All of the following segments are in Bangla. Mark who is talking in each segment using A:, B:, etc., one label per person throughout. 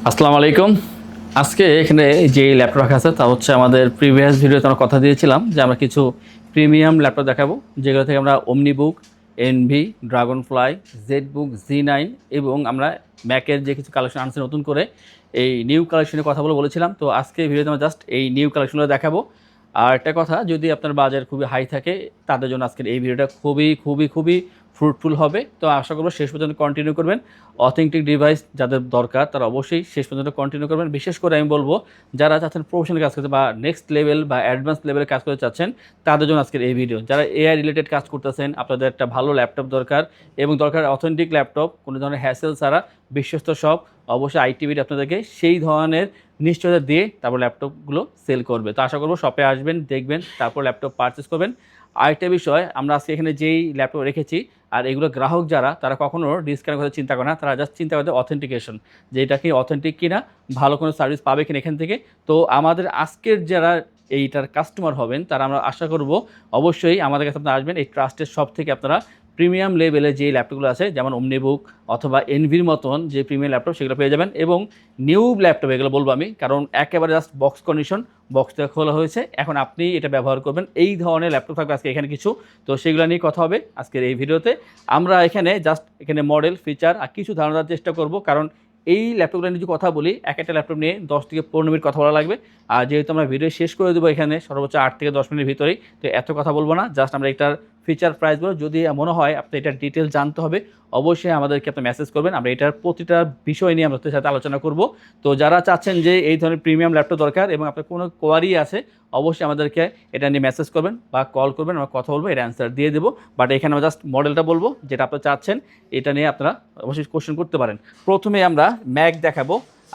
A: আসসালামু আলাইকুম। আজকে এখানে যে ল্যাপটপ রাখা আছে তা হচ্ছে আমাদের প্রিভিয়াস ভিডিওতে আমরা কথা দিয়েছিলাম যে আমরা কিছু প্রিমিয়াম ল্যাপটপ দেখাবো, যেগুলো থেকে আমরা ওমনিবুক, এনভি, ড্রাগনফ্লাই, জেডবুক, জি9 এবং আমরা ম্যাকের যে কিছু কালেকশন আনছে নতুন করে এই নিউ কালেকশনের কথা বলেছিলাম। তো আজকে ভিডিওতে আমরা জাস্ট এই নিউ কালেকশনগুলো দেখাবো। আর একটা কথা, যদি আপনার বাজার খুবই হাই থাকে তাদের জন্য আজকের এই ভিডিওটা খুবই খুবই খুবই ফ্রুটফুল হবে। তো আশা করবো শেষ পর্যন্ত কন্টিনিউ করবেন। অথেন্টিক ডিভাইস যাদের দরকার তারা অবশ্যই শেষ পর্যন্ত কন্টিনিউ করবেন। বিশেষ করে আমি বলবো যারা চাচ্ছেন প্রফেশনাল কাজ করতে বা নেক্সট লেভেল বা অ্যাডভান্স লেভেলে কাজ করতে চাচ্ছেন তাদের জন্য আজকের এই ভিডিও। যারা এআই রিলেটেড কাজ করতেছেন, আপনাদের একটা ভালো ল্যাপটপ দরকার এবং দরকার অথেন্টিক ল্যাপটপ, কোনো ধরনের হ্যাসেল ছাড়া, বিশ্বস্ত সব, অবশ্যই আইটিভিটি আপনাদেরকে সেই ধরনের নিশ্চয়তা দিয়ে তারপর ল্যাপটপগুলো সেল করবে। তো আশা করবো শপে আসবেন, দেখবেন, তারপর ল্যাপটপ পারচেস করবেন। আরেকটা বিষয়, আমরা আজকে এখানে যেই ল্যাপটপ রেখেছি আর এগুলো গ্রাহক যারা তারা কখনো ডিসকাউন্টের কথা চিন্তা করে না, তারা জাস্ট চিন্তা করে অথেন্টিকেশন, যে এটা কি অথেন্টিক কিনা, ভালো কোনো সার্ভিস পাবে কিনা এখান থেকে। তো আমাদের আজকের যারা এইটার কাস্টমার হবেন তারা আমরা আশা করব অবশ্যই আমাদের কাছে আপনারা আসবেন। এই ট্রাস্টের শপ থেকে আপনারা প্রিমিয়াম লেভেলে যে ল্যাপটপগুলো আছে যেমন ওমনিবুক অথবা এনভির মতন যে প্রিমিয়াম ল্যাপটপ সেগুলো পেয়ে যাবেন। এবং নিউ ল্যাপটপ এগুলো বলবো আমি, কারণ একেবারে জাস্ট বক্স কন্ডিশন, বক্স থেকে খোলা হয়েছে, এখন আপনি এটা ব্যবহার করবেন। এই ধরনের ল্যাপটপ থাকবে আজকে এখানে কিছু, তো সেগুলো নিয়ে কথা হবে আজকের এই ভিডিওতে। আমরা এখানে জাস্ট এখানে মডেল, ফিচার আর কিছু ধারণা দেওয়ার চেষ্টা করব, কারণ এই ল্যাপটপগুলো নিয়ে যদি কথা বলি এক একটা ল্যাপটপ নিয়ে 10 থেকে 15 মিনিট কথা বলা লাগবে। আর যেহেতু আমরা ভিডিও শেষ করে দেবো এখানে সর্বোচ্চ 8 থেকে 10 মিনিটের ভিতরেই, তো এত কথা বলবো না, জাস্ট আমরা এটার ফিচার প্রাইস বলো। যদি মনে হয় আপনি এটার ডিটেলস জানতে হবে অবশ্যই আমাদেরকে আপনি মেসেজ করবেন, আমরা এটার প্রতিটা বিষয় নিয়ে আমাদের সাথে আলোচনা করব। তো যারা চাচ্ছেন যে এই ধরনের প্রিমিয়াম ল্যাপটপ দরকার এবং আপনার কোনো কোয়ারি আছে অবশ্যই আমাদেরকে এটা নিয়ে মেসেজ করবেন বা কল করবেন, আমরা কথা বলবো, এর অ্যান্সার দিয়ে দেবো। বাট এখানে আমরা জাস্ট মডেলটা বলবো যেটা আপনারা চাচ্ছেন, এটা নিয়ে আপনারা অবশ্যই কোশ্চেন করতে পারেন। প্রথমে আমরা ম্যাক দেখাবো।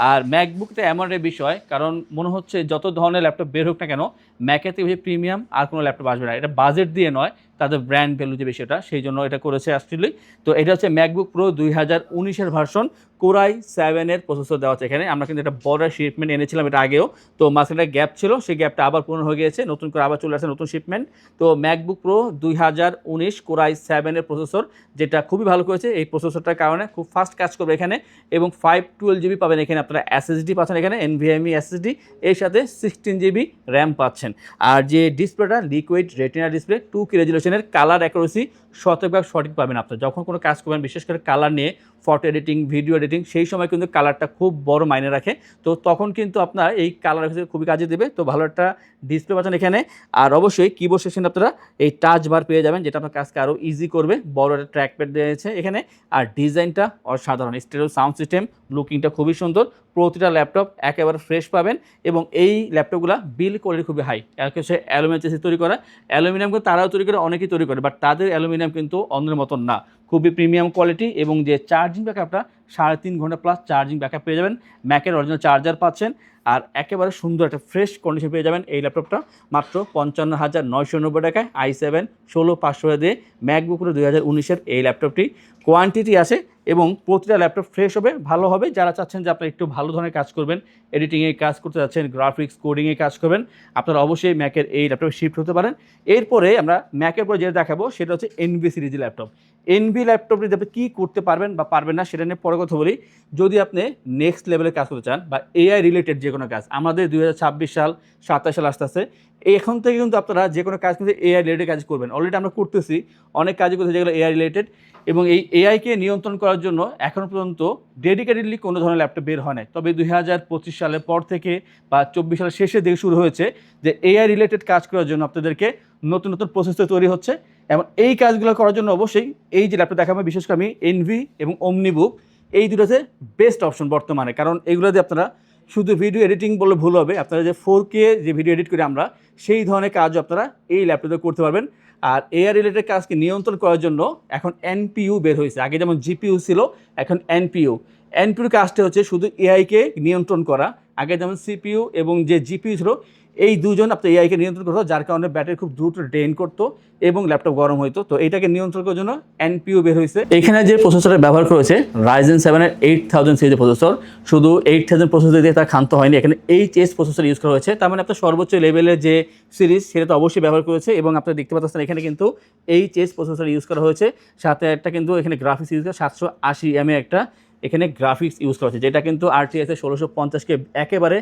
A: আর ম্যাকবুকটা এমন একটা বিষয়, কারণ মনে হচ্ছে যত ধরনের ল্যাপটপ বের হোক না কেন ম্যাকের থেকে বেশি প্রিমিয়াম আর কোনো ল্যাপটপ আসবে না। এটা বাজেট দিয়ে নয়, তাদের ব্র্যান্ড ভ্যালু যে বিষয়টা সেই জন্য এটা করেছে অ্যাকচুয়ালি। তো এটা হচ্ছে ম্যাকবুক প্রো 2019-এর ভার্সন, কোরাই 7-এর প্রসেসর দেওয়া আছে এখানে। আমরা কিন্তু একটা বড় শিপমেন্ট এনেছিলাম এটা আগেও, তো মাঝখানে গ্যাপ ছিল, সেই গ্যাপটা আবার পূরণ হয়ে গিয়েছে, নতুন করে আবার চলে আসছে নতুন শিপমেন্ট। তো ম্যাকবুক প্রো 2019 কোরাই 7-এর প্রসেসর, যেটা খুবই ভালো করেছে। এই প্রসেসরটার কারণে খুব ফাস্ট কাজ করবে এখানে এবং 512 জিবি পাবেন এখানে, আপনারা এসএসডি পাচ্ছেন এখানে, এনভিএমই এসএসডি, এর সাথে 16 জিবি র্যাম পাচ্ছেন। আর যে ডিসপ্লেটা লিকুইড রেটিনা ডিসপ্লে, 2K রেজুলেশনের, কালার অ্যাকুরেসি শতভাগ সঠিক পাবেন। আপনার যখন কোনো কাজ করবেন বিশেষ করে কালার নিয়ে, ফটো এডিটিং, ভিডিও এডিটিং, সেই সময় কিন্তু কালারটা খুব বড় মাইনে রাখে। তো তখন কিন্তু আপনার এই কালার খুবই কাজে দেবে। তো ভালো একটা ডিসপ্লে পাচ্ছেন এখানে। আর অবশ্যই কিবোর্ড সেকশনে আপনারা এই টাচ বার পেয়ে যাবেন, যেটা আপনার কাজকে আরও ইজি করবে। বড় একটা ট্র্যাকপ্যাড দিয়েছে এখানে। আর ডিজাইনটা অসাধারণ, স্টেরিও সাউন্ড সিস্টেম, লুকিংটা খুবই সুন্দর। প্রতিটা ল্যাপটপ একেবারে ফ্রেশ পাবেন এবং এই ল্যাপটপগুলো বিল কোয়ালিটি খুবই হাই। এক হচ্ছে অ্যালুমিনিয়াম চেসি তৈরি করা, অ্যালুমিনিয়াম কিন্তু তারাও তৈরি করে, অনেকেই তৈরি করে, বাট তাদের অ্যালুমিনিয়াম কিন্তু অন্যের মতন না, খুবই প্রিমিয়াম কোয়ালিটি। এবং যে চার্জিং ব্যাকআপটা 3.5 ঘন্টা প্লাস চার্জিং ব্যাকআপ পেয়ে যাবেন, ম্যাকের অরিজিনাল চার্জার পাচ্ছেন। আর একেবারে সুন্দর একটা ফ্রেশ কন্ডিশন পেয়ে যাবেন এই ল্যাপটপটা মাত্র 55,990 টাকায়, i7 16500 দিয়ে ম্যাকবুক প্রো 2019-এর এই ল্যাপটপটি। কোয়ান্টিটি আছে এবং প্রতিটা ল্যাপটপ ফ্রেশ হবে, ভালো হবে। যারা চাচ্ছেন যে আপনারা একটু ভালো ধরনের কাজ করবেন, এডিটিংয়ে কাজ করতে যাচ্ছেন, গ্রাফিক্স কোডিংয়ে কাজ করবেন, আপনারা অবশ্যই ম্যাকের এই ল্যাপটপে শিফট হতে পারেন। এরপরে আমরা ম্যাকের পরে যেটা দেখাবো সেটা হচ্ছে এনভি সিরিজের ল্যাপটপ। এনভি ল্যাপটপটি আপনি কী করতে পারবেন বা পারবেন না সেটা নিয়ে পরে কথা বলি। যদি আপনি নেক্সট লেভেলে কাজ করতে চান বা এআই রিলেটেড যে কোনো কাজ, আমাদের 2026 সাল 27 সাল আসতে আসতে, এখন থেকে কিন্তু আপনারা যে কোনো কাজ কিন্তু এআই রিলেটেড কাজ করবেন। অলরেডি আমরা করতেছি, অনেক কাজই করতেছি যেগুলো এআই রিলেটেড। এবং এই এআইকে নিয়ন্ত্রণ করার জন্য এখনও পর্যন্ত ডেডিকেটেডলি কোনো ধরনের ল্যাপটপ বের হয় নাই। তবে 2025 সালের পর থেকে বা 24 সালের শেষের দিকে শুরু হয়েছে যে এআই রিলেটেড কাজ করার জন্য আপনাদেরকে নতুন নতুন প্রসেসর তৈরি হচ্ছে। এবং এই কাজগুলো করার জন্য অবশ্যই এই যে ল্যাপটপ দেখাবো, বিশেষ করে আমি এনভি এবং ওমনিবুক, এই দুটোতে বেস্ট অপশন বর্তমানে। কারণ এগুলো দিয়ে আপনারা শুধু ভিডিও এডিটিং বলে ভুল হবে, আপনারা যে 4K যে ভিডিও এডিট করি আমরা, সেই ধরনের কাজও আপনারা এই ল্যাপটপে করতে পারবেন। আর এআই রিলেটেড কাজকে নিয়ন্ত্রণ করার জন্য এখন এনপিইউ বের হয়েছে। আগে যেমন জিপিইউ ছিল, এখন এনপিইউ। এনপিইউর কাজটা হচ্ছে শুধু এআইকে নিয়ন্ত্রণ করা। আগে যেমন সিপিইউ এবং যে জিপিইউ ছিল, এই দুজন আপনার এআইকে নিয়ন্ত্রণ করতো, যার কারণে ব্যাটারি খুব দ্রুত ড্রেন করতো এবং ল্যাপটপ গরম হইতো। তো এটাকে নিয়ন্ত্রণ করার জন্য এনপিইউ বের হয়েছে। এখানে যে প্রসেসরটা ব্যবহার করেছে রাইজেন 7-এর 8000 সিরিজের প্রসেসর, শুধু 8000 প্রসেসর দিয়ে তার ক্ষান্ত হয়নি, এখানে এইচএস প্রসেসর ইউজ করা হয়েছে। তার মানে আপনার সর্বোচ্চ লেভেলের যে সিরিজ সেটা তো অবশ্যই ব্যবহার করেছে। এবং আপনারা দেখতে পাচ্ছেন এখানে কিন্তু এইচএস প্রসেসর ইউজ করা হয়েছে, সাথে একটা কিন্তু এখানে গ্রাফিক্স ইউজ করা 780 mAh একটা এখানে গ্রাফিক্স ইউজ করা হচ্ছে, যেটা কিন্তু RTX 1650-কে একেবারে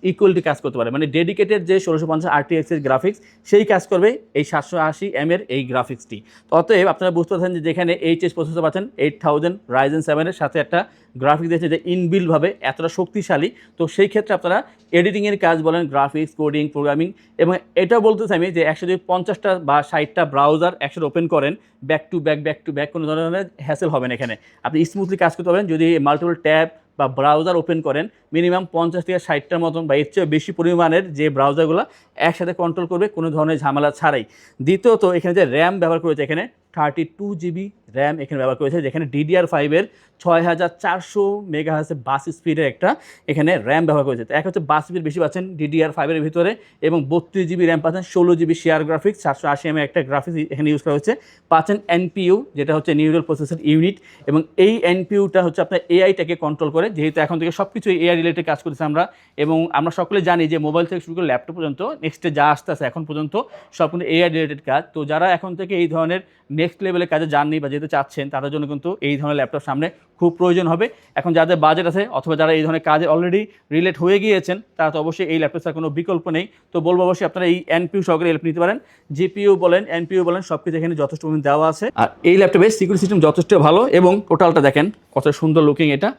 A: ইকুয়ালিটি কাজ করতে পারে, মানে ডেডিকেটেড যে 1650 RTX এর গ্রাফিক্স সেই কাজ করবে এই 780M এর এই গ্রাফিক্সটি। অতএব আপনারা বুঝতে পারছেন যে যেখানে এইচএস প্রসেসর পাচ্ছেন 8000 Ryzen 7 এর সাথে একটা গ্রাফিক্স দিয়েছে যে ইনবিল্ডভাবে এতটা শক্তিশালী, তো সেই ক্ষেত্রে আপনারা এডিটিংয়ের কাজ বলেন, গ্রাফিক্স, কোডিং, প্রোগ্রামিং, এবং এটা বলতেছি আমি যে 150টা বা 60টা ব্রাউজার একসাথে ওপেন করেন ব্যাক টু ব্যাক কোনো ধরনের হ্যাসেল হবে না। এখানে আপনি স্মুথলি কাজ করতে পারবেন যদি মাল্টিপল ট্যাব বা ব্রাউজার ওপেন করেন, মিনিমাম 50 থেকে 60টার মতন বা এর চেয়ে বেশি পরিমাণের যে ব্রাউজারগুলো একসাথে কন্ট্রোল করবে কোনো ধরনের ঝামেলা ছাড়াই। দ্বিতীয়ত এখানে যে র্যাম ব্যবহার করেছে, এখানে 32GB র্যাম এখানে ব্যবহার করেছে, যেখানে DDR5-এর 6400 মেগাহার্টজের বাস স্পিডের একটা এখানে র্যাম ব্যবহার করেছে। তো এক হচ্ছে বাস স্পিড বেশি পাচ্ছেন DDR5-এর ভিতরে, এবং 32GB র্যাম পাচ্ছেন, 16GB শেয়ার গ্রাফিক্স, 780M একটা গ্রাফিক্স এখানে ইউজ করা হচ্ছে, পাচ্ছেন NPU যেটা হচ্ছে নিউরাল প্রসেসর ইউনিট, এবং এই NPUটা হচ্ছে আপনার এআইটাকে কন্ট্রোল করে, যেহেতু এখন থেকে সব কিছু এআই রিলেটেড কাজ করতেছি আমরা, এবং আমরা সকলে জানি যে মোবাইল থেকে শুরু করে ল্যাপটপ পর্যন্ত নেক্সটে যা আসতে আছে এখন পর্যন্ত সব কিন্তু এআই রিলেটেড কাজ। তো যারা এখন থেকে এই ধরনের নেক্সট লেভেলের কাজে যাননি বা যেতে চাচ্ছেন তাদের জন্য কিন্তু এই ধরনের ল্যাপটপ সামনে খুব প্রয়োজন হবে। এখন যাদের বাজেট আছে অথবা যারা এই ধরনের কাজে অলরেডি রিলেট হয়ে গিয়েছেন তারা তো অবশ্যই এই ল্যাপটপ ছাড়া কোনো বিকল্প নেই। তো বলবো অবশ্যই আপনারা এই NPU সহকারে হেল্প নিতে পারেন, GPU বলেন, NPU বলেন, সব কিছু এখানে যথেষ্ট দেওয়া আছে। আর এই ল্যাপটপের সিকিউরিটি সিস্টেম যথেষ্ট ভালো, এবং টোটালটা দেখেন কত সুন্দর লুকিং এটা,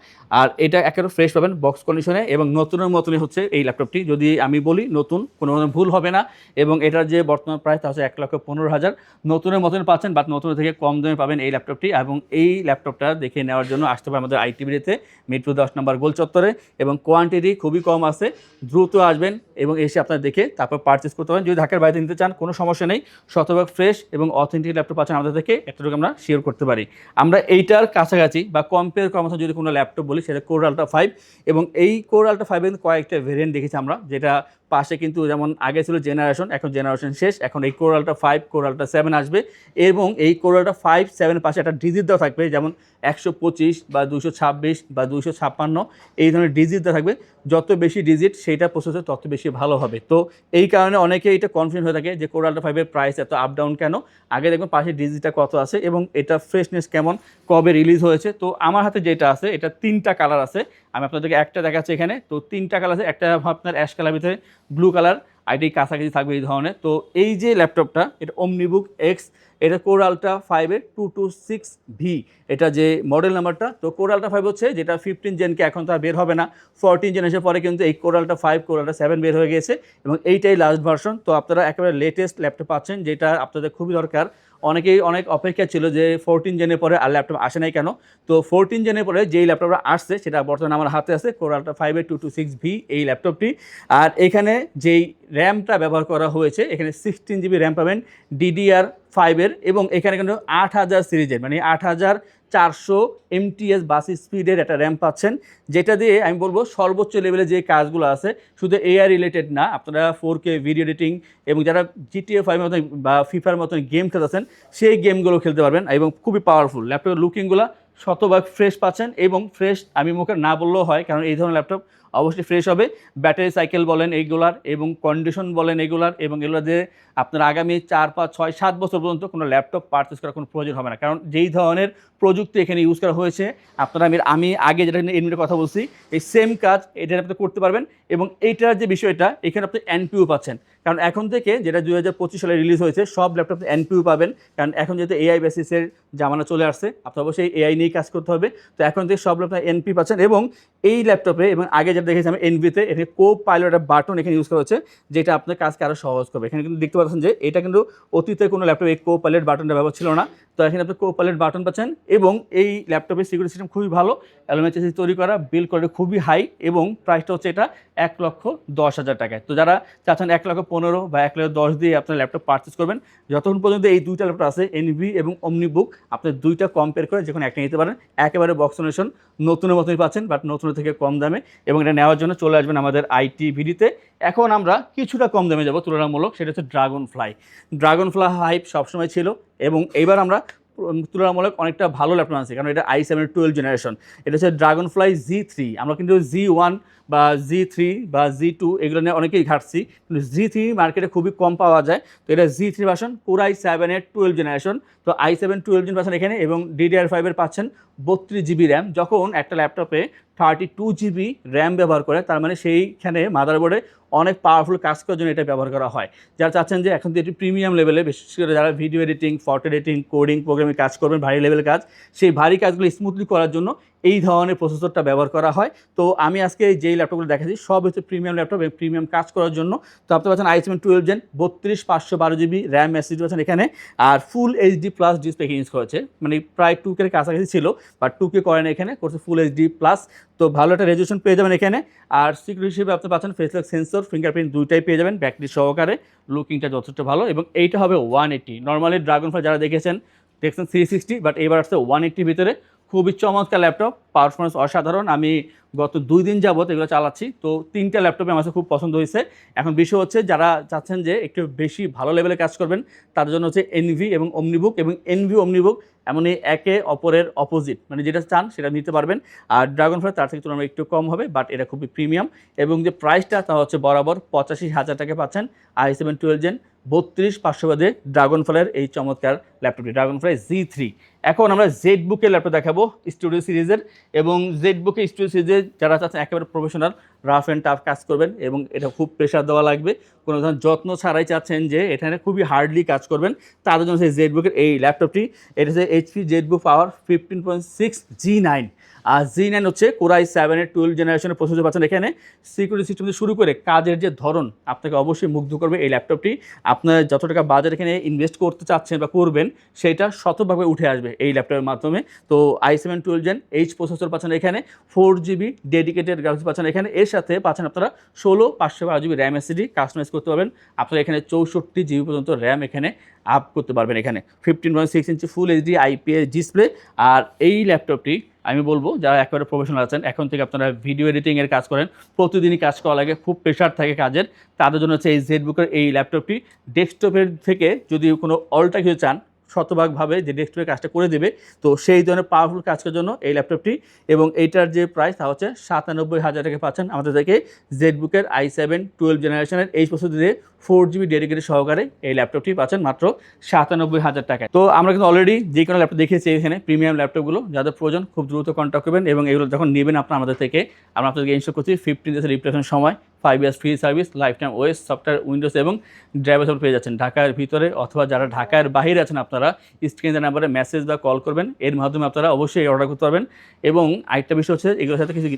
A: আর এটা একেবারে ফ্রেশ পাবেন বক্স কন্ডিশনে, এবং নতুনের মতনই হচ্ছে এই ল্যাপটপটি, যদি আমি বলি নতুন, কোনো ভুল হবে না। এবং এটার যে বর্তমান প্রাইস তা হচ্ছে 1,15,000, নতুনের মতন পাচ্ছেন, বাট নতুনের থেকে কম দামে পাবেন এই ল্যাপটপটি। এবং এই ল্যাপটপটা দেখে নেওয়ার জন্য আসতে হবে আমাদের ITBতে, মিরপুর 10 নম্বর গোল চত্বরে, এবং কোয়ান্টিটি খুবই কম আছে, দ্রুত আসবেন এবং এসে আপনার দেখে তারপর পারচেস করতে পারেন। যদি ঢাকার বাইরে নিতে চান কোনো সমস্যা নেই, শতভাগ ফ্রেশ এবং অথেন্টিক ল্যাপটপ পাচ্ছেন আমাদের থেকে, এতটুকু আমরা শেয়ার করতে পারি। আমরা এইটার কাছাকাছি বা কম্পেয়ার করার মতো যদি কোনো ল্যাপটপ বলি সেটা Core Ultra 5, এবং এই Core Ultra 5 এর কয়েকটা ভেরিয়েন্ট দেখেছি আমরা, যেটা পাশে কিন্তু যেমন আগে ছিল জেনারেশন, এখন জেনারেশন শেষ, এখন এই Core Ultra 5, Core Ultra 7 আসবে, এবং এই Core Ultra 5, 7 পাশে একটা ডিজিট দেওয়া থাকবে, যেমন 125 বা 226 বা 256 এই ধরনের ডিজিট দেওয়া থাকবে। যত বেশি ডিজিট সেইটা প্রসেসর তত বেশি ভালো হবে। তো এই কারণে অনেকে এটা কনফিউজ হয়ে থাকে যে Core Ultra 5 এর প্রাইস এত আপ ডাউন কেন। আগে দেখবেন পাশে ডিজিটটা কত আছে এবং এটা ফ্রেশনেস কেমন, কবে রিলিজ হয়েছে। তো আমার হাতে যেটা আছে এটা 3টা কালার আছে, আমি আপনাদেরকে একটা দেখাচ্ছি এখানে। তো 3টা কালার আছে, একটা আপনার অ্যাশ কালার ভিতরে ব্লু কালার, আইটি কাছাকাছি থাকবে এই ধরনের। তো এই যে ল্যাপটপটা এটা OmniBook X, এটা Core Ultra 5 এর 226V, এটা যে মডেল নাম্বারটা। তো Core Ultra 5 হচ্ছে যেটা 15 জেনকে এখন তো আর বের হবে না, 14 জেন এসে পরে কিন্তু এই Core Ultra 5, Core Ultra 7 বের হয়ে গেছে, এবং এইটাই লাস্ট ভার্সন। তো আপনারা একেবারে লেটেস্ট ল্যাপটপ পাচ্ছেন, যেটা আপনাদের খুবই দরকার। অনেকেই অনেক অপেক্ষা ছিল যে 14 জেনের পরে আর ল্যাপটপ আসে নাই কেন। তো 14 জেনের পরে যেই ল্যাপটপটা আসছে সেটা বর্তমানে আমার হাতে আছে, Core Ultra 5 এর 226V এই ল্যাপটপটি। আর এখানে যেই র্যামটা ব্যবহার করা হয়েছে, এখানে 16GB র্যাম পাবেন DDR5 এর, এবং এখানে কিন্তু 8000 সিরিজের মানে 8400 MTS বাস স্পিডের একটা র্যাম পাচ্ছেন, যেটা দিয়ে আমি বলবো সর্বোচ্চ লেভেলে যে কাজগুলো আছে, শুধু এআই রিলেটেড না, আপনারা 4K ভিডিও এডিটিং এবং যারা GTA 5 মতন বা ফিফার মতন গেম খেলতেছেন সেই গেমগুলো খেলতে পারবেন, এবং খুবই পাওয়ারফুল। ল্যাপটপের লুকিংগুলো শতভাগ ফ্রেশ পাচ্ছেন, এবং ফ্রেশ আমি মুখে না বললেও হয়, কারণ এই ধরনের ল্যাপটপ অবশ্যই ফ্রেশ হবে। ব্যাটারি সাইকেল বলেন এইগুলার, এবং কন্ডিশন বলেন এগুলার, এবং এগুলো দিয়ে আপনার আগামী 4, 5, 6, 7 বছর পর্যন্ত কোনো ল্যাপটপ পারচেস করার কোনো প্রয়োজন হবে না, কারণ যেই ধরনের প্রযুক্তি এখানে ইউজ করা হয়েছে, আপনারা আমি আগে যেটা এমনির কথা বলছি এই সেম কাজ এটা আপনি করতে পারবেন। এবং এইটার যে বিষয়টা, এখানে আপনি NPU পাচ্ছেন, কারণ এখন থেকে যেটা 2025 সালে রিলিজ হয়েছে সব ল্যাপটপ NPU পাবেন, কারণ এখন যেহেতু AI বেসিসের জামানা চলে আসছে, আপনার অবশ্যই AI নিয়েই কাজ করতে হবে। তো এখন থেকে সব ল্যাপটপ NPU পাচ্ছেন, এবং এই ল্যাপটপে এবং আগে যেটা দেখেছি আমি NVতে, এখানে Co-Pilot বাটন এখানে ইউজ করা হচ্ছে, যেটা আপনার কাজকে আরও সহজ করবে। এখানে কিন্তু দেখতে পাচ্ছেন যে এটা কিন্তু অতীতে কোনো ল্যাপটপে এই Co-Pilot বাটনটা ব্যবহার ছিল না, তো এখানে আপনি Co-Pilot বাটন পাচ্ছেন। এবং এই ল্যাপটপের সিকিউরিটি সিস্টেম খুবই ভালো, অ্যালুমিনিয়াম চেসিস তৈরি করা, বিল্ড করে খুবই হাই, এবং প্রাইসটা হচ্ছে এটা 1,10,000 টাকায়। তো যারা চাচ্ছেন 1,15,000 বা 1,10,000 দিয়ে আপনার ল্যাপটপ পারচেস করবেন, যতক্ষণ পর্যন্ত এই দুইটা ল্যাপটপ আছে NV এবং OmniBook, আপনি দুইটা কম্পেয়ার করে যখন একটা নিতে পারেন, একেবারে বক্স কন্ডিশন নতুনের মতোই পাচ্ছেন, বাট নতুনের থেকে কম দামে। এবং এটা নেওয়ার জন্য চলে আসবেন আমাদের ITVতে। এখন আমরা কিছুটা কম দামে যাব তুলনামূলক, সেটা হচ্ছে ড্রাগনফ্লাই হাইপ সবসময় ছিল, এবং এইবার আমরা তুলনামূলক অনেকটা ভালো ল্যাপটপ আছে, কারণ এটা i7 12 জেনারেশন, এটা হচ্ছে ড্রাগনফ্লাই Z3। আমরা কিন্তু Z1 বা Z3 বা Z2 এগুলো নিয়ে অনেকেই ঘাটছি, কিন্তু Z3 মার্কেটে খুবই কম পাওয়া যায়। তো এটা Z3 ভার্সন, Core i7 এর 12 জেনারেশন। তো i7 12 জেনারেশন এখানে, এবং DDR5 এর পাচ্ছেন 32 GB র্যাম। যখন একটা ল্যাপটপে 32 GB র্যাম ব্যবহার করে, তার মানে সেইখানে মাদারবোর্ডে অনেক পাওয়ারফুল কাজ করার জন্য এটা ব্যবহার করা হয়। যারা চাচ্ছেন যে এখন তো এটি প্রিমিয়াম লেভেলে, বিশেষ করে যারা video editing, photo editing, coding, programming কাজ করবেন, ভারী লেভেলের কাজ, সেই ভারী কাজগুলো স্মুথলি করার জন্য এই ধরনের প্রসেসরটা ব্যবহার করা হয়। তো আমি আজকে যেই ল্যাপটপগুলো দেখাচ্ছি সব হচ্ছে প্রিমিয়াম ল্যাপটপ এবং প্রিমিয়াম কাজ করার জন্য। তো আপনি পাচ্ছেন i7 12 Gen 32/512 GB RAM SSD পাচ্ছেন এখানে, আর full HD plus display use করেছে, মানে প্রায় 2K এর কাছাকাছি ছিল, বাট 2K করে না, এখানে করছে ফুল এইচডি প্লাস। তো ভালো একটা রেজুলেশন পেয়ে যাবেন এখানে। আর সিকিউরিটি হিসেবে আপনি পাচ্ছেন ফেস লক সেন্সর, ফিঙ্গারপ্রিন্ট দুইটাই পেয়ে যাবেন ব্যাটারি সহকারে। লুকিংটা যথেষ্ট ভালো এবং এইটা হবে 180। নর্মালি ড্রাগনফ্লাই যারা দেখেছেন 360, বাট এবার আসছে 180 ভিতরে। খুবই চমৎকার ল্যাপটপ, পারফরমেন্স অসাধারণ। আমি গত 2 দিন যাবত এগুলো চালাচ্ছি, তো 3টা ল্যাপটপে আমার খুব পছন্দ হয়েছে। এখন বিষয় হচ্ছে যারা চাচ্ছেন যে একটু বেশি ভালো লেভেলে কাজ করবেন, তাদের জন্য হচ্ছে এনভি এবং অমনিবুক, এবং এনভি অমনিবুক এমনই একে অপরের অপোজিট, মানে যেটা চান সেটা নিতে পারবেন। আর ড্রাগনফ্লাই তার থেকে তুলনায় একটু কম হবে, বাট এটা খুবই প্রিমিয়াম। এবং যে প্রাইসটা তা হচ্ছে বরাবর 85,000 টাকা পাচ্ছেন i7 12 Gen 32/512 ড্রাগনফ্লাইয়ের এই চমৎকার ল্যাপটপটি, ড্রাগনফ্লাই Z3। এখন আমরা জেডবুকের ল্যাপটপ দেখাবো স্টুডিও সিরিজের, এবং জেডবুকে স্টুডিও সিরিজে যারা চাচ্ছেন একেবারে প্রফেশনাল রাফ অ্যান্ড টাফ কাজ করবেন এবং এটা খুব প্রেশার দেওয়া লাগবে, কোনো ধরনের যত্ন ছাড়াই চাচ্ছেন যে এখানে খুবই হার্ডলি কাজ করবেন, তাদের জন্য সেই জেডবুকের এই ল্যাপটপটি। এটা হচ্ছে HP জেডবুক পাওয়ার 15.6 G9। আর G9 হচ্ছে কোরাই 7-এর 12 জেনারেশনের প্রসেসর পাচ্ছেন এখানে। সিকিউরিটি সিস্টেম থেকে শুরু করে কাজের যে ধরন আপনাকে অবশ্যই মুগ্ধ করবে এই ল্যাপটপটি। আপনার যত টাকা বাজার এখানে ইনভেস্ট করতে চাচ্ছেন বা করবেন, সেটা শতভাবে উঠে আসবে এই ল্যাপটপের মাধ্যমে। তো i7 12 Gen H প্রসেসর পাচ্ছেন এখানে, 4GB ডেডিকেটেড গ্রাফিক্স পাচ্ছেন এখানে, এর সাথে পাচ্ছেন আপনারা 16/512 GB র্যাম এসএসডি কাস্টমাইজ করতে পারবেন। আপনারা এখানে 64GB পর্যন্ত র্যাম এখানে আপ করতে পারবেন এখানে। 15.6 ইঞ্চি ফুল এইচডি IPS ডিসপ্লে। আর এই ল্যাপটপটি আমি বলবো যারা একেবারে প্রফেশনাল আছেন, এখন থেকে আপনারা ভিডিও এডিটিংয়ের কাজ করেন, প্রতিদিনই কাজ করা লাগে, খুব প্রেশার থাকে কাজের, তাদের জন্য হচ্ছে এই জেডবুকের এই ল্যাপটপটি। ডেস্কটপের থেকে যদি কোনো অল্টা কিছু চান, শতভাগভাবে যে ডেস্কটপের কাজটা করে দেবে, তো সেই ধরনের পাওয়ারফুল কাজের জন্য এই ল্যাপটপটি। এবং এইটার যে প্রাইস তা হচ্ছে 97,000 টাকা পাচ্ছেন আমাদের থেকে জেডবুকের i7 12 জেনারেশনের এই প্রসেসর দিয়ে 4GB ডেডিকেটেড সহকারে এই ল্যাপটপটি পাচ্ছেন মাত্র 97,000 টাকায়। তো আমরা কিন্তু অলরেডি যে কোনো ল্যাপটপ দেখিয়েছি এখানে, প্রিমিয়াম ল্যাপটপগুলো যাদের প্রয়োজন খুব দ্রুত কন্ট্যাক্ট করবেন, এবং এগুলো যখন নেবেন আপনার আমাদের থেকে, আমরা আপনাদেরকে ইনস্টল করছি 15 ডেজের রিপ্লেসমেন্ট সময়, 5 years free service, life time OS, software, Windows এবং ড্রাইভার সাপোর্ট পেয়ে যাচ্ছেন ঢাকার ভিতরে, অথবা যারা ঢাকার বাইরে আছেন আপনারা স্ক্রিনের নাম্বারে মেসেজ বা কল করবেন, এর মাধ্যমে আপনারা অবশ্যই অর্ডার করতে পারবেন। এবং আরেকটা বিষয় হচ্ছে এগুলোর সাথে কিছু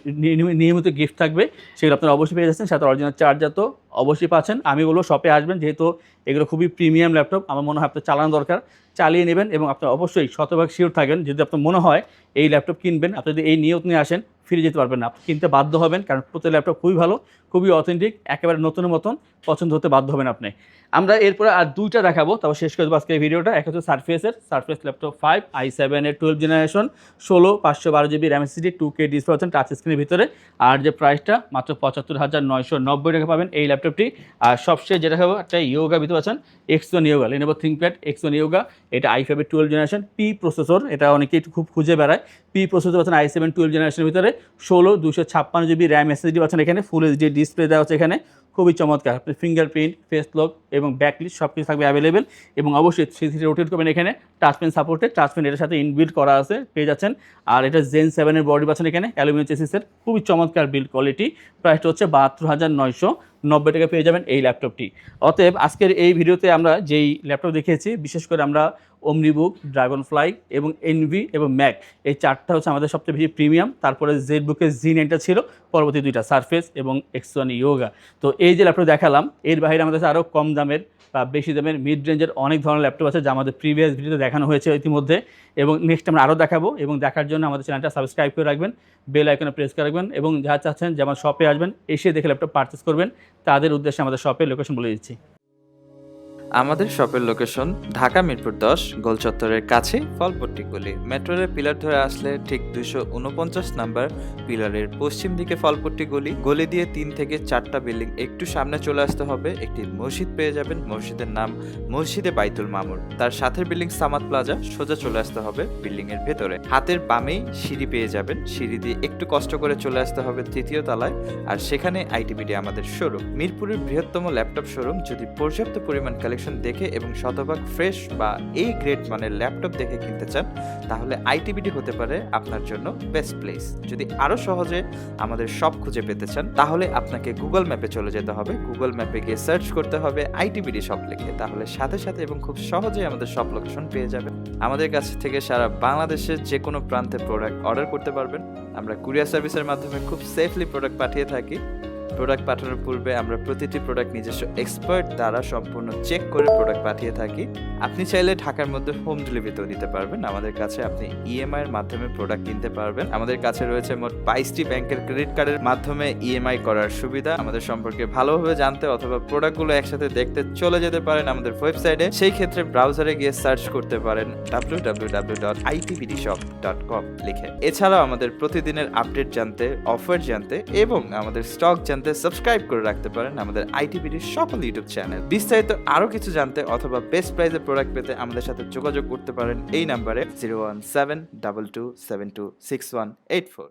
A: নিয়মিত গিফট থাকবে, সেগুলো আপনারা অবশ্যই পেয়ে যাচ্ছেন, সাথে অরিজিনাল চার্জার তো অবশ্যই পাচ্ছেন। আমি বলবো শপে আসবেন, যেহেতু এগুলো খুবই প্রিমিয়াম ল্যাপটপ, আমার মনে হয় আপনার চালানো দরকার, চালিয়ে নেবেন, এবং আপনার অবশ্যই শতভাগ শিওর থাকবেন যদি আপনার মনে হয় এই ল্যাপটপ কিনবেন, আপনি যদি এই নিয়ত নিয়ে আসেন ফিরে যেতে পারবেন না, আপনি কিনতে বাধ্য হবেন, কারণ প্রত্যেক ল্যাপটপ খুবই ভালো, খুবই অথেন্টিক, একেবারে নতুনের মতন পছন্দ হতে বাধ্য হবেন আপনি। আমরা এরপরে আর দুইটা দেখাবো, তারপর শেষ করে দেবো আজকে এই ভিডিওটা। একটা হচ্ছে surface laptop 5 i7-এর 12 generation, 16/512 GB RAM SSD, 2K display পাচ্ছেন টাচ স্ক্রিনের ভিতরে। আর যে প্রাইসটা মাত্র 75,990 টাকা পাবেন এই ল্যাপটপটি। আর সবশেষ যেটা হবে একটা ইয়োগা ভিতরে পাচ্ছেন, X1 yoga, Lenovo ThinkPad X1 yoga. এটা i5-এর 12 জেনারেশন P প্রসেসর, এটা অনেকেই খুব খুঁজে বেড়ায়। P প্রসেসর পাচ্ছেন i7 12 জেনারেশনের ভিতরে, 16/256 GB র্যাম এসএসডি পাচ্ছেন এখানে, ফুল এইচডি ডিসপ্লে দেওয়া হচ্ছে এখানে, খুবই চমৎকার। আপনি ফিঙ্গারপ্রিন্ট, ফেস লক এবং ব্যাকলিস্ট সব কিছু থাকবে অ্যাভেলেবেল। এবং অবশ্যই 360 রোটেট করবেন এখানে, টাচপেন সাপোর্টে, টাচপেন এটার সাথে ইনবিল্ড করা আছে, পেয়ে যাচ্ছেন। আর এটা Zen 7-এর বডি পাচ্ছেন এখানে, অ্যালুমিনিয়াম চেসিসের, খুবই চমৎকার বিল্ড কোয়ালিটি। প্রাইসটা হচ্ছে 72,990 টাকা পেয়ে যাবেন এই ল্যাপটপটি। অতএব আজকের এই ভিডিওতে আমরা যেই ল্যাপটপ দেখিয়েছি, বিশেষ করে আমরা অমনিবুক, ড্রাগনফ্লাই এবং এনভি এবং ম্যাক, এই চারটা হচ্ছে আমাদের সবচেয়ে বেশি প্রিমিয়াম। তারপরে জেডবুকের G9টা ছিল, পরবর্তী দুইটা সারফেস এবং X1 ইয়োগা। তো এই যে ল্যাপটপ দেখালাম, এর বাইরে আমাদের কাছে আরও কম দামের বা বেশি দামের মিড রেঞ্জের অনেক ধরনের ল্যাপটপ আছে, যা আমাদের প্রিভিয়াস ভিডিওতে দেখানো হয়েছে ইতিমধ্যে, এবং নেক্সট আমরা আরও দেখাবো। এবং দেখার জন্য আমাদের চ্যানেলটা সাবস্ক্রাইব করে রাখবেন, বেল আইকনে প্রেস করে রাখবেন, এবং যারা চাচ্ছেন যে আমার শপে আসবেন, এসে দেখে ল্যাপটপ পারচেস করবেন, তাদের উদ্দেশ্যে আমাদের শপের লোকেশন বলে দিচ্ছি।
B: আমাদের শপের লোকেশন ঢাকা মিরপুর 10 গোল চত্বরের কাছে ফলপট্টি গলি। মেট্রো রেল পিলার ধরে আসলে ঠিক 249 নাম্বার পিলারের পশ্চিম দিকে ফলপট্টি গলি। গলি দিয়ে 3 থেকে 4টা বিল্ডিং একটু সামনে চলে আসতে হবে, একটি মসজিদ পেয়ে যাবেন, মসজিদের নাম মসজিদে বাইতুল মামুর। তার সাথের বিল্ডিং সামাদ প্লাজা, সোজা চলে আসতে হবে বিল্ডিং এর ভেতরে। হাতের বামেই সিঁড়ি পেয়ে যাবেন, সিঁড়ি দিয়ে একটু কষ্ট করে চলে আসতে হবে 3য় তলায়, আর সেখানে আইটিবিডি আমাদের শোরুম। মিরপুরের বৃহত্তম ল্যাপটপ শোরুম। যদি পর্যাপ্ত পরিমাণ কালেকশন কালেকশন দেখে এবং শতভাগ ফ্রেশ বা এই গ্রেড মানের ল্যাপটপ দেখে কিনতে চান, তাহলে আইটিবিডি হতে পারে আপনার জন্য বেস্ট প্লেস। যদি আরও সহজে আমাদের শপ খুঁজে পেতে চান, তাহলে আপনাকে গুগল ম্যাপে চলে যেতে হবে। গুগল ম্যাপে গিয়ে সার্চ করতে হবে আইটিবিডি শপ লিখে, তাহলে সাথে সাথে এবং খুব সহজেই আমাদের শপ লোকেশন পেয়ে যাবেন। আমাদের কাছ থেকে সারা বাংলাদেশের যে কোনো প্রান্তে প্রোডাক্ট অর্ডার করতে পারবেন। আমরা কুরিয়ার সার্ভিসের মাধ্যমে খুব সেফলি প্রোডাক্ট পাঠিয়ে থাকি। প্রোডাক্ট পাঠানোর পূর্বে আমরা প্রতিটি প্রোডাক্ট নিজস্ব এক্সপার্ট দ্বারা সম্পূর্ণ চেক করে প্রোডাক্ট পাঠিয়ে থাকি। আপনি চাইলে ঢাকার মধ্যে হোম ডেলিভারিতেও নিতে পারবেন। আমাদের কাছে আপনি ইএমআই এর মাধ্যমে প্রোডাক্ট কিনতে পারবেন। আমাদের কাছে রয়েছে মোট 22টি ব্যাংকের ক্রেডিট কার্ডের মাধ্যমে ইএমআই করার সুবিধা। আমাদের সম্পর্কে ভালোভাবে জানতে অথবা প্রোডাক্টগুলো একসাথে দেখতে চলে যেতে পারেন আমাদের ওয়েবসাইটে। সেই ক্ষেত্রে ব্রাউজারে গিয়ে সার্চ করতে পারেন www.itbdshop.com লিখে। এছাড়াও আমাদের প্রতিদিনের আপডেট জানতে, অফার জানতে এবং আমাদের স্টক জানতে সাবস্ক্রাইব করে রাখতে পারেন আমাদের আইটিবিডির সকল ইউটিউব চ্যানেল। বিস্তারিত আরো কিছু জানতে অথবা বেস্ট প্রাইসে প্রোডাক্ট পেতে আমাদের সাথে যোগাযোগ করতে পারেন এই নাম্বারে 01722726184।